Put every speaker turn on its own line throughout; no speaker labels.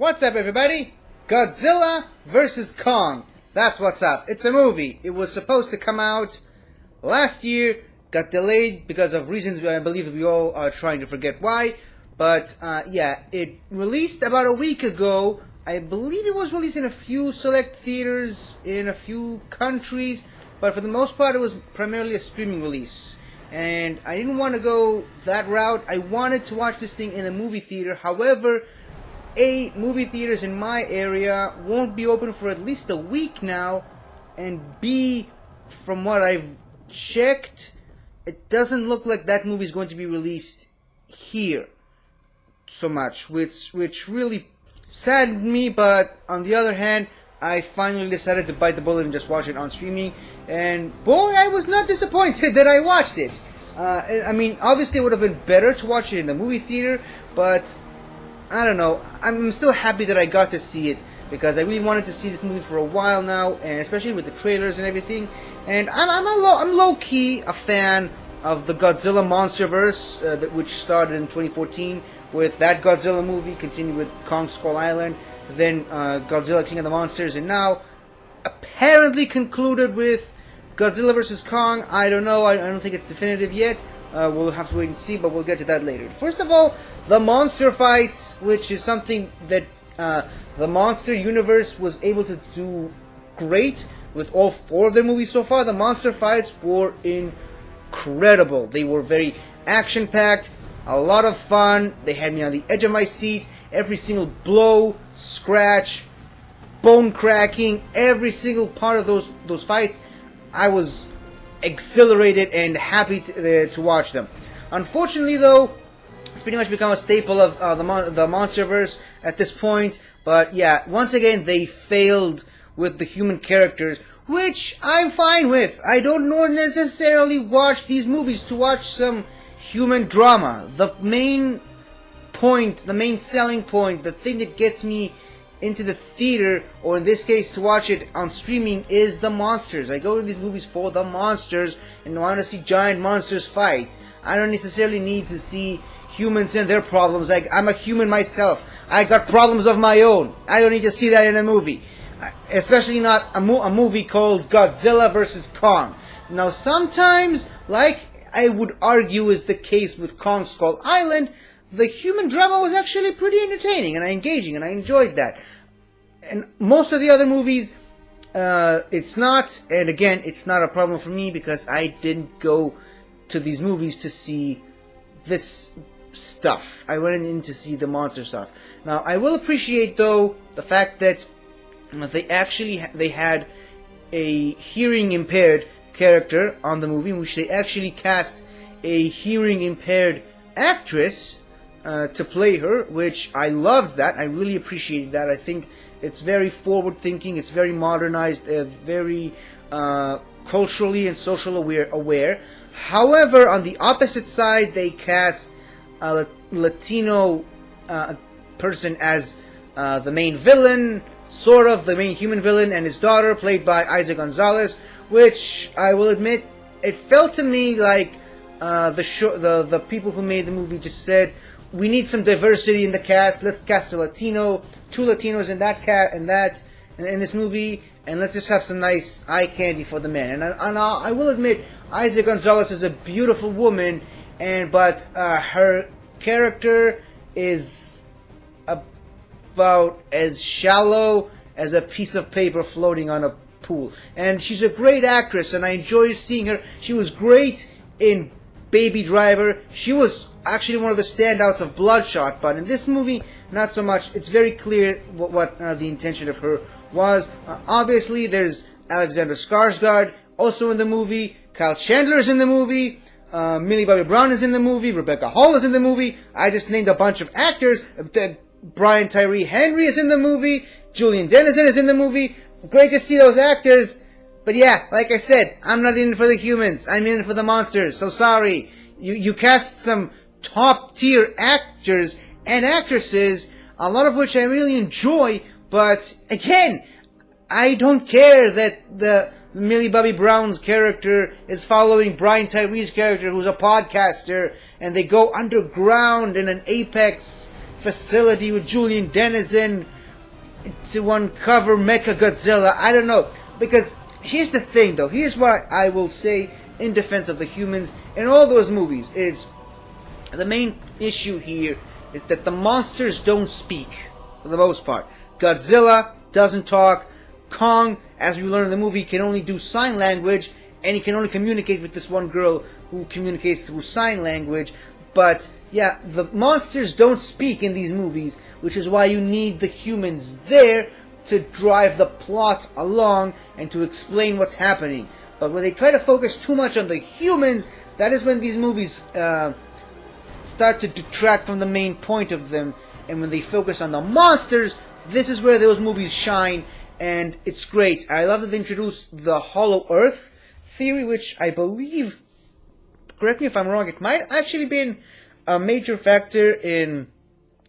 What's up, everybody? Godzilla vs. Kong. That's what's up. It's a movie. It was supposed to come out last year, got delayed because of reasons I believe we all are trying to forget why. But, it released about a week ago. I believe it was released in a few select theaters in a few countries, but for the most part it was primarily a streaming release. And I didn't want to go that route. I wanted to watch this thing in a movie theater. However, A, movie theaters in my area won't be open for at least a week now, and B, from what I've checked, it doesn't look like that movie is going to be released here so much, which really saddened me. But on the other hand, I finally decided to bite the bullet and just watch it on streaming, and boy, I was not disappointed that I watched it. I mean, obviously it would have been better to watch it in the movie theater, but I don't know. I'm still happy that I got to see it, because I really wanted to see this movie for a while now, and especially with the trailers and everything. And I'm low-key a fan of the Godzilla MonsterVerse, which started in 2014 with that Godzilla movie, continued with Kong Skull Island, then Godzilla King of the Monsters, and now apparently concluded with Godzilla vs. Kong. I don't know. I don't think it's definitive yet. We'll have to wait and see, but we'll get to that later. First of all, the monster fights, which is something that the monster universe was able to do great with all four of their movies so far. The monster fights were incredible. They were very action-packed, a lot of fun. They had me on the edge of my seat. Every single blow, scratch, bone cracking, every single part of those fights, I was exhilarated and happy to watch them. Unfortunately, though, it's pretty much become a staple of the MonsterVerse at this point. But yeah, once again, they failed with the human characters, which I'm fine with. I don't necessarily watch these movies to watch some human drama. The main point, the main selling point, the thing that gets me into the theater, or in this case to watch it on streaming, is the monsters. I go to these movies for the monsters and want to see giant monsters fight. I don't necessarily need to see humans and their problems. Like, I'm a human myself. I got problems of my own. I don't need to see that in a movie. Especially not a movie called Godzilla vs. Kong. Now, sometimes, like I would argue is the case with Kong Skull Island, the human drama was actually pretty entertaining and engaging, and I enjoyed that. And most of the other movies, it's not. And again, it's not a problem for me because I didn't go to these movies to see this stuff. I went in to see the monster stuff. Now, I will appreciate, though, the fact that they had a hearing impaired character on the movie, in which they actually cast a hearing impaired actress to play her, which I loved that. I really appreciated that. I think it's very forward thinking, it's very modernized, very culturally and socially aware. However, on the opposite side, they cast a Latino person as the main villain, sort of the main human villain, and his daughter, played by Isaac Gonzalez, which I will admit, it felt to me like the people who made the movie just said, we need some diversity in the cast. Let's cast a Latino, two Latinos in this movie, and let's just have some nice eye candy for the men. And I will admit, Isaac Gonzalez is a beautiful woman, but her character is about as shallow as a piece of paper floating on a pool. And she's a great actress, and I enjoy seeing her. She was great in Baby Driver. She was actually one of the standouts of Bloodshot, but in this movie, not so much. It's very clear what the intention of her was. Obviously, there's Alexander Skarsgård also in the movie. Kyle Chandler is in the movie. Millie Bobby Brown is in the movie. Rebecca Hall is in the movie. I just named a bunch of actors. Brian Tyree Henry is in the movie. Julian Dennison is in the movie. Great to see those actors. But yeah, like I said, I'm not in it for the humans. I'm in it for the monsters. So sorry. You cast some top-tier actors and actresses, a lot of which I really enjoy, but again, I don't care that the Millie Bobby Brown's character is following Brian Tyree's character, who's a podcaster, and they go underground in an apex facility with Julian Denizen to uncover Mechagodzilla. I don't know. Because here's the thing, though. Here's what I will say in defense of the humans in all those movies. Is the main issue here is that the monsters don't speak, for the most part. Godzilla doesn't talk. Kong, as we learn in the movie, can only do sign language, and he can only communicate with this one girl who communicates through sign language. But, yeah, the monsters don't speak in these movies, which is why you need the humans there to drive the plot along and to explain what's happening. But when they try to focus too much on the humans, that is when these movies start to detract from the main point of them. And when they focus on the monsters, this is where those movies shine, and it's great. I love that they introduced the Hollow Earth theory, which I believe, correct me if I'm wrong, it might actually been a major factor in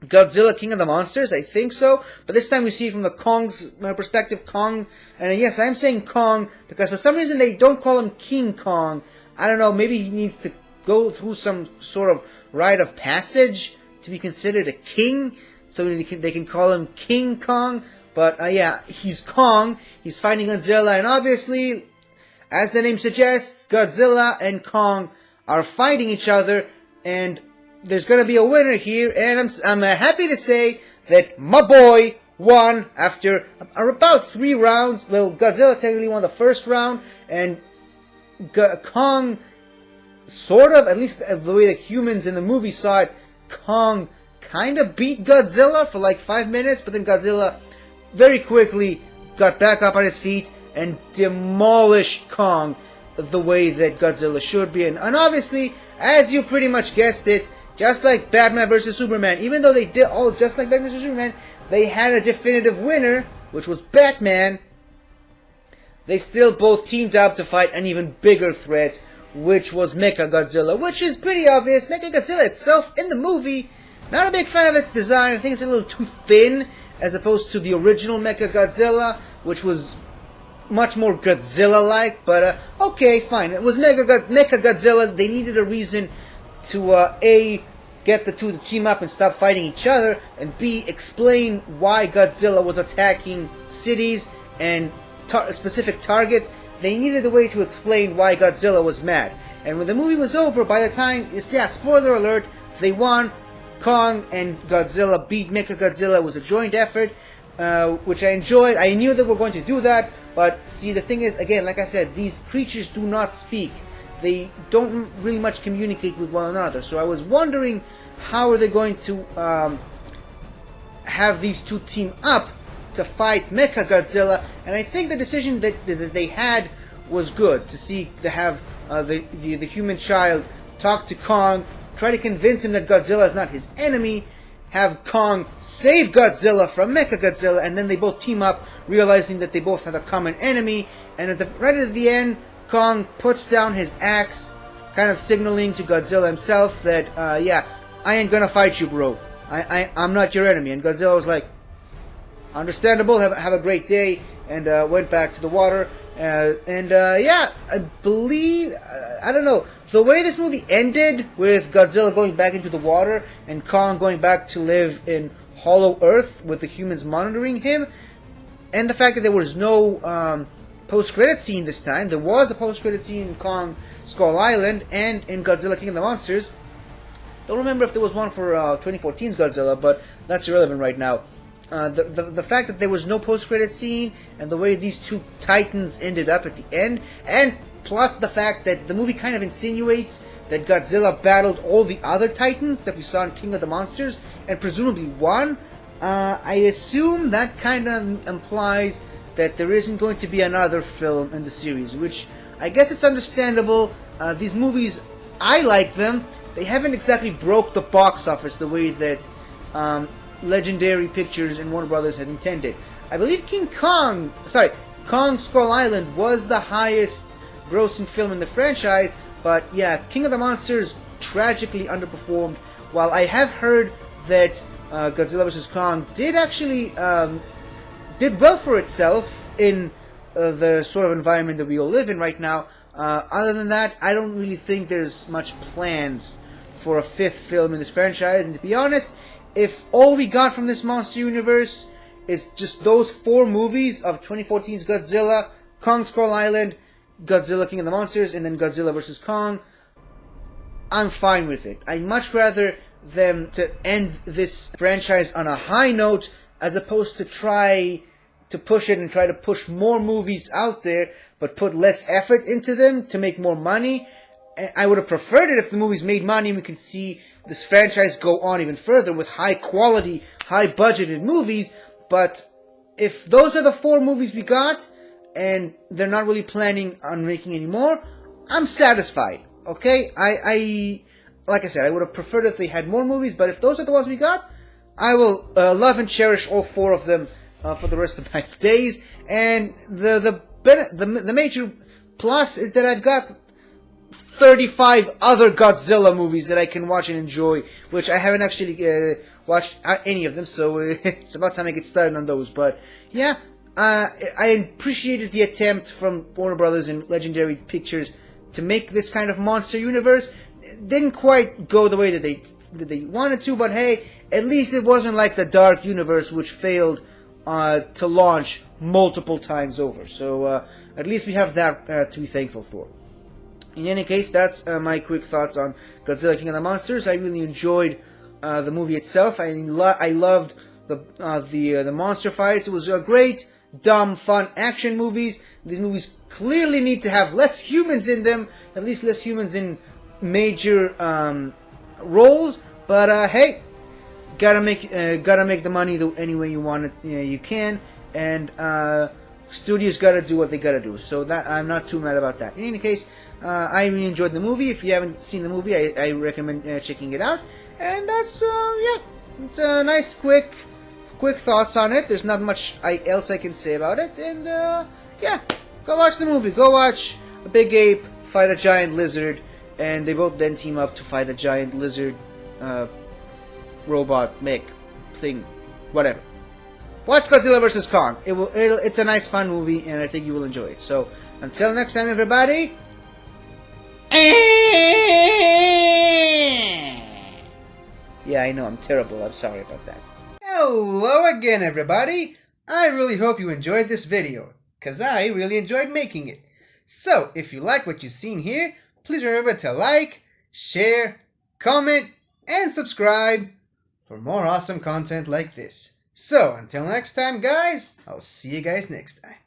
Godzilla King of the Monsters. I think so. But this time we see it from the Kong's perspective. Kong, and yes, I'm saying Kong because for some reason they don't call him King Kong. I don't know, maybe he needs to go through some sort of rite of passage to be considered a king, so they can call him King Kong. But yeah, he's Kong, he's fighting Godzilla, and obviously, as the name suggests, Godzilla and Kong are fighting each other, and there's gonna be a winner here, and I'm happy to say that my boy won after about 3 rounds. Well, Godzilla technically won the first round, and Kong sort of, at least the way the humans in the movie saw it, Kong kind of beat Godzilla for like 5 minutes, but then Godzilla very quickly got back up on his feet and demolished Kong the way that Godzilla should be. And obviously, as you pretty much guessed it, just like Batman vs. Superman, even though they did all just like Batman vs. Superman, they had a definitive winner, which was Batman. They still both teamed up to fight an even bigger threat, which was Mechagodzilla, which is pretty obvious. Mechagodzilla itself in the movie, not a big fan of its design. I think it's a little too thin as opposed to the original Mechagodzilla, which was much more Godzilla-like. But okay, fine. It was Mechagodzilla. They needed a reason to A, get the two to team up and stop fighting each other, and B, explain why Godzilla was attacking cities and specific targets. They needed a way to explain why Godzilla was mad. And when the movie was over, by the time, yeah, spoiler alert, they won. Kong and Godzilla beat Mechagodzilla. It was a joint effort, which I enjoyed. I knew they were going to do that, but see, the thing is, again, like I said, these creatures do not speak. They don't really much communicate with one another. So I was wondering, how are they going to have these two team up to fight Mechagodzilla? And I think the decision that they had was good. To have the human child talk to Kong, try to convince him that Godzilla is not his enemy, have Kong save Godzilla from Mechagodzilla, and then they both team up, realizing that they both have a common enemy. And right at the end, Kong puts down his axe, kind of signaling to Godzilla himself that, yeah, I ain't gonna fight you, bro. I'm not your enemy. And Godzilla was like, understandable, have a great day, and went back to the water. Yeah, I believe, I don't know, the way this movie ended with Godzilla going back into the water and Kong going back to live in Hollow Earth with the humans monitoring him, and the fact that there was no post-credit scene this time. There was a post-credit scene in Kong Skull Island and in Godzilla King of the Monsters. Don't remember if there was one for 2014's Godzilla, but that's irrelevant right now. The fact that there was no post-credit scene and the way these two titans ended up at the end, and plus the fact that the movie kind of insinuates that Godzilla battled all the other titans that we saw in King of the Monsters and presumably won, I assume that kind of implies that there isn't going to be another film in the series, which I guess it's understandable. These movies, I like them. They haven't exactly broke the box office the way that Legendary Pictures and Warner Brothers had intended. I believe Kong Skull Island was the highest grossing film in the franchise, but yeah, King of the Monsters tragically underperformed. While I have heard that Godzilla vs. Kong did actually did well for itself in the sort of environment that we all live in right now. Other than that, I don't really think there's much plans for a 5th film in this franchise, and to be honest, if all we got from this monster universe is just those 4 movies of 2014's Godzilla, Kong Skull Island, Godzilla King of the Monsters, and then Godzilla vs. Kong, I'm fine with it. I'd much rather them to end this franchise on a high note as opposed to try to push it and try to push more movies out there but put less effort into them to make more money. I would have preferred it if the movies made money and we could see this franchise go on even further with high quality, high budgeted movies. But if those are the 4 movies we got and they're not really planning on making any more, I'm satisfied. Okay? Like I said, I would have preferred if they had more movies, but if those are the ones we got, I will love and cherish all 4 of them for the rest of my days. And the major plus is that I've got 35 other Godzilla movies that I can watch and enjoy, which I haven't actually watched any of them, so it's about time I get started on those. But yeah, I appreciated the attempt from Warner Brothers and Legendary Pictures to make this kind of monster universe. It didn't quite go the way that they wanted to, but hey, at least it wasn't like the Dark Universe, which failed to launch multiple times over. So at least we have that to be thankful for. In any case, that's my quick thoughts on Godzilla King of the Monsters. I really enjoyed the movie itself. I loved the monster fights. It was a great, dumb, fun action movies. These movies clearly need to have less humans in them, at least less humans in major roles. But hey, gotta make the money any way you want it. You can, and studios gotta do what they gotta do. So that I'm not too mad about that. In any case, I really enjoyed the movie. If you haven't seen the movie, I recommend checking it out. And that's yeah, it's a nice quick thoughts on it. There's not much else I can say about it. And yeah, go watch the movie. Go watch a big ape fight a giant lizard, and they both then team up to fight a giant lizard robot mech thing, whatever. Watch Godzilla vs. Kong. It's a nice, fun movie, and I think you will enjoy it. So until next time, everybody. Yeah, I know, I'm terrible. I'm sorry about that. Hello again, everybody. I really hope you enjoyed this video, because I really enjoyed making it. So, if you like what you've seen here, please remember to like, share, comment, and subscribe for more awesome content like this. So, until next time, guys, I'll see you guys next time.